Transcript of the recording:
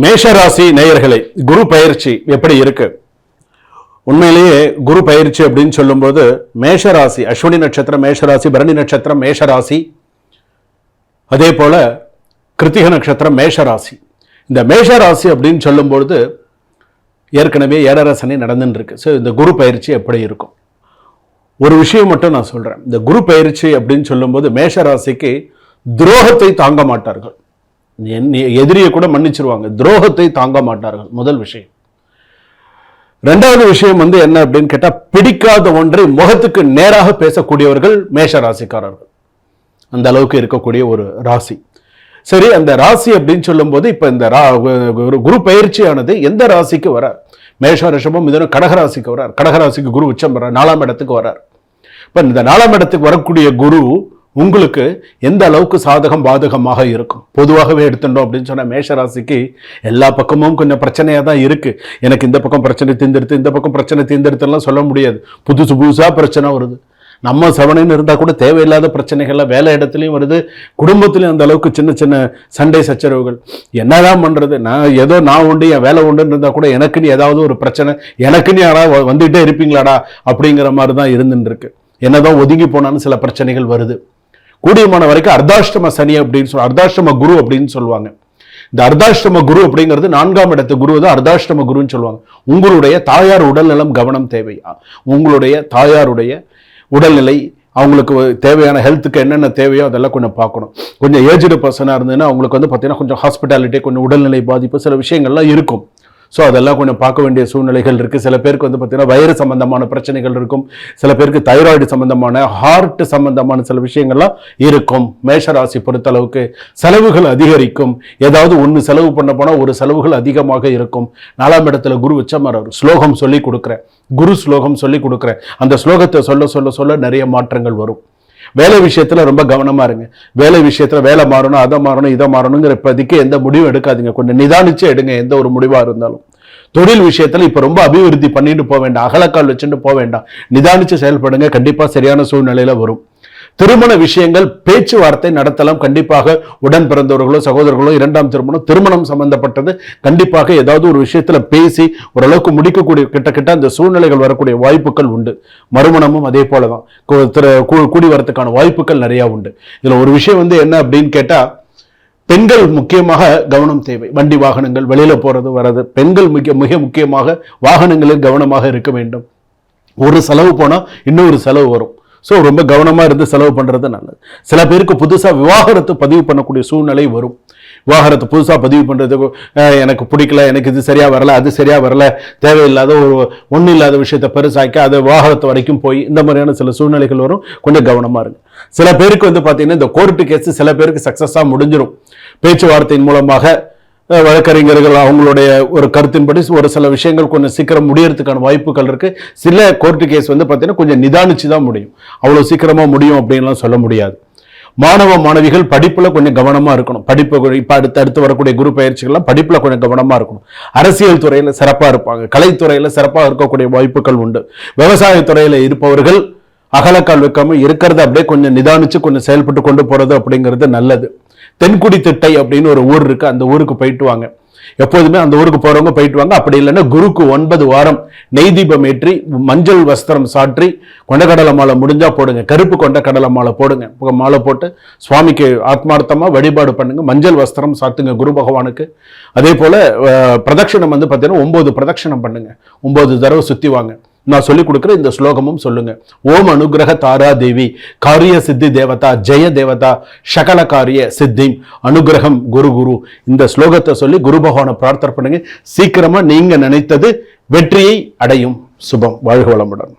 மேஷராசி நேயர்களே, குரு பயிற்சி எப்படி இருக்கு? உண்மையிலேயே குரு பயிற்சி அப்படின்னு சொல்லும்போது மேஷராசி, அஸ்வினி நட்சத்திரம் மேஷராசி, பரணி நட்சத்திரம் மேஷராசி, அதே போல கிருத்திக நட்சத்திரம் மேஷராசி. இந்த மேஷராசி அப்படின்னு சொல்லும்பொழுது ஏற்கனவே ஏழரசனை நடந்துட்டு இருக்கு. ஸோ இந்த குரு பயிற்சி எப்படி இருக்கும்? ஒரு விஷயம் மட்டும் நான் சொல்றேன். இந்த குரு பயிற்சி அப்படின்னு சொல்லும்போது மேஷராசிக்கு துரோகத்தை தாங்க மாட்டார்கள். எதிரியை கூட மன்னிச்சிருவாங்க, துரோகத்தை தாங்க மாட்டார்கள். முதல் விஷயம். இரண்டாவது விஷயம் என்ன அப்படின்னு கேட்டா, பிடிக்காத ஒன்றை முகத்துக்கு நேராக பேசக்கூடியவர்கள் மேஷ ராசிக்காரர்கள். அந்த அளவுக்கு இருக்கக்கூடிய ஒரு ராசி. சரி, அந்த ராசி அப்படின்னு சொல்லும் போது இப்ப இந்த குரு பயிற்சியானது எந்த ராசிக்கு வரார்? மேஷ ரிஷபம் மிதுனம் கடகராசிக்கு வரார். கடகராசிக்கு குரு உச்சம் வர்றார், 4ஆம் இடத்துக்கு வரார். இப்ப இந்த 4ஆம் இடத்துக்கு வரக்கூடிய குரு உங்களுக்கு எந்த அளவுக்கு சாதகம் பாதகமாக இருக்கும்? பொதுவாகவே எடுத்துட்டோம் அப்படின்னு சொன்னா மேஷராசிக்கு எல்லா பக்கமும் கொஞ்சம் பிரச்சனையா தான் இருக்கு. எனக்கு இந்த பக்கம் பிரச்சனை தீர்ந்தெடுத்து, இந்த பக்கம் பிரச்சனை தீர்ந்தெடுத்துலாம் சொல்ல முடியாது. புதுசா பிரச்சனை வருது. நம்ம செவனைன்னு இருந்தா கூட தேவையில்லாத பிரச்சனைகள்லாம் வேலை இடத்துலையும் வருது, குடும்பத்திலையும் அந்த அளவுக்கு சின்ன சின்ன சண்டை சச்சரவுகள். என்னதான் பண்றது? நான் உண்டு, என் வேலை உண்டுன்னு இருந்தா கூட எனக்குன்னு ஏதாவது ஒரு பிரச்சனை, எனக்குன்னு யாராவது வந்துகிட்டே இருப்பீங்களாடா அப்படிங்கிற மாதிரி தான் இருந்துட்டு இருக்கு. என்னதான் ஒதுங்கி போனாலும் சில பிரச்சனைகள் வருது. கூடியமான வரைக்கும் அர்த்தாஷ்டம சனி அப்படின்னு சொல்லுவாங்க, அர்த்தாஷ்டம குரு அப்படின்னு சொல்லுவாங்க. இந்த அர்த்தாஷ்டம குரு அப்படிங்கிறது 4ஆம் இடத்து குரு தான் அர்த்தாஷ்டம குருன்னு சொல்லுவாங்க. உங்களுடைய தாயார் உடல்நலம் கவனம் தேவை. உங்களுடைய தாயாருடைய உடல்நிலை, அவங்களுக்கு தேவையான ஹெல்த்துக்கு என்னென்ன தேவையோ அதெல்லாம் கொஞ்சம் பார்க்கணும். கொஞ்சம் ஏஜ்டு பர்சனாக இருந்ததுன்னா அவங்களுக்கு பார்த்தீங்கன்னா கொஞ்சம் ஹாஸ்பிட்டாலிட்டி, கொஞ்சம் உடல்நிலை பாதிப்பு, சில விஷயங்கள்லாம் இருக்கும். ஸோ அதெல்லாம் கொஞ்சம் பார்க்க வேண்டிய சூழ்நிலைகள் இருக்குது. சில பேருக்கு பார்த்தீங்கன்னா வயிறு சம்பந்தமான பிரச்சனைகள் இருக்கும். சில பேருக்கு தைராய்டு சம்பந்தமான, ஹார்ட் சம்பந்தமான சில விஷயங்கள்லாம் இருக்கும். மேஷராசி பொறுத்தளவுக்கு செலவுகள் அதிகரிக்கும். ஏதாவது ஒன்று செலவு பண்ண போனால் ஒரு செலவுகள் அதிகமாக இருக்கும். 4ஆம் இடத்துல குரு உச்சமரார். ஸ்லோகம் சொல்லி கொடுக்குறேன், குரு ஸ்லோகம் சொல்லி கொடுக்குறேன். அந்த ஸ்லோகத்தை சொல்ல சொல்ல சொல்ல நிறைய மாற்றங்கள் வரும். வேலை விஷயத்துல ரொம்ப கவனமா இருங்க. வேலை விஷயத்துல வேலை மாறணும், அதை மாறணும், இதை மாறணுங்கிற இப்போதைக்கு எந்த முடிவும் எடுக்காதீங்க. கொஞ்சம் நிதானிச்சு எடுங்க எந்த ஒரு முடிவா இருந்தாலும். தொழில் விஷயத்துல இப்ப ரொம்ப அபிவிருத்தி பண்ணிட்டு போக வேண்டாம், அகலக்கால் வச்சுட்டு போக வேண்டாம். நிதானிச்சு செயல்படுங்க, கண்டிப்பா சரியான சூழ்நிலையில வரும். திருமண விஷயங்கள் பேச்சுவார்த்தை நடத்தலாம். கண்டிப்பாக உடன் பிறந்தவர்களோ சகோதரர்களோ 2ஆம் திருமணம் சம்பந்தப்பட்டது கண்டிப்பாக ஏதாவது ஒரு விஷயத்துல பேசி ஓரளவுக்கு முடிக்கக்கூடிய கிட்ட அந்த சூழ்நிலைகள் வரக்கூடிய வாய்ப்புகள் உண்டு. மறுமணமும் அதே போலதான் கூடி வரத்துக்கான வாய்ப்புகள் நிறைய உண்டு. இதுல ஒரு விஷயம் என்ன அப்படின்னு கேட்டா, பெண்கள் முக்கியமாக கவனம் தேவை. வண்டி வாகனங்கள் வெளியில போறது வர்றது, பெண்கள் மிக முக்கியமாக வாகனங்களில் கவனமாக இருக்க வேண்டும். ஒரு செலவு போனா இன்னொரு செலவு வரும். ஸோ ரொம்ப கவனமாக இருந்து செலவு பண்ணுறது நல்லது. சில பேருக்கு புதுசாக விவாகரத்து பதிவு பண்ணக்கூடிய சூழ்நிலை வரும். விவாகரத்து புதுசாக பதிவு பண்ணுறதுக்கு எனக்கு பிடிக்கல, எனக்கு இது சரியாக வரல, அது சரியாக வரல, தேவையில்லாத ஒன்றும் இல்லாத விஷயத்தை பெருசாக்கி அதை விவாகரத்து வரைக்கும் போய் இந்த மாதிரியான சில சூழ்நிலைகள் வரும். கொஞ்சம் கவனமாக இருங்க. சில பேருக்கு பார்த்தீங்கன்னா இந்த கோர்ட்டு கேஸ் சில பேருக்கு சக்ஸஸாக முடிஞ்சிடும். பேச்சுவார்த்தையின் மூலமாக வழக்கறிஞர்கள் அவங்களுடைய ஒரு கருத்தின்படி ஒரு சில விஷயங்கள் கொஞ்சம் சீக்கிரம் முடியறதுக்கான வாய்ப்புகள் இருக்கு. சில கோர்ட்டு கேஸ் பார்த்தீங்கன்னா கொஞ்சம் நிதானிச்சு தான் முடியும். அவ்வளவு சீக்கிரமா முடியும் அப்படின்லாம் சொல்ல முடியாது. மாணவ மாணவிகள் படிப்புல கொஞ்சம் கவனமா இருக்கணும். படிப்பு இப்ப அடுத்து வரக்கூடிய குரு பயிற்சிகள்லாம் படிப்புல கொஞ்சம் கவனமா இருக்கணும். அரசியல் துறையில சிறப்பா இருப்பாங்க, கலைத்துறையில சிறப்பாக இருக்கக்கூடிய வாய்ப்புகள் உண்டு. விவசாயத்துறையில இருப்பவர்கள் அகலக்கால் வைக்காம இருக்கிறத அப்படியே கொஞ்சம் நிதானிச்சு கொஞ்சம் செயல்பட்டு கொண்டு போறது அப்படிங்கிறது நல்லது. தென்குடி திட்டை அப்படின்னு ஒரு ஊர் இருக்கு, அந்த ஊருக்கு போயிட்டு வாங்க. எப்போதுமே அந்த ஊருக்கு போறவங்க போயிட்டு வாங்க. அப்படி இல்லைன்னா குருக்கு 9 வாரம் நெய் தீபம் ஏற்றி மஞ்சள் வஸ்திரம் சாற்றி கொண்டக்கடலை மாலை முடிஞ்சா போடுங்க. கருப்பு கொண்டக்கடலை மாலை போடுங்க. மாலை போட்டு சுவாமிக்கு ஆத்மார்த்தமா வழிபாடு பண்ணுங்க. மஞ்சள் வஸ்திரம் சாத்துங்க குரு பகவானுக்கு. அதே போல பிரதட்சணம் பார்த்தீங்கன்னா 9 பிரதட்சணம் பண்ணுங்க. 9 தடவை சுத்தி வாங்க. நான் சொல்லிக் கொடுக்குற இந்த ஸ்லோகமும் சொல்லுங்க. ஓம் அனுகிரக தாரா தேவி காரிய சித்தி தேவதா ஜெய தேவதா சகல காரிய சித்தி அனுகிரகம் குரு குரு. இந்த ஸ்லோகத்தை சொல்லி குரு பகவானை பிரார்த்தனை பண்ணுங்க. சீக்கிரமா நீங்க நினைத்தது வெற்றியை அடையும். சுபம். வாழ்க வளமுடன்.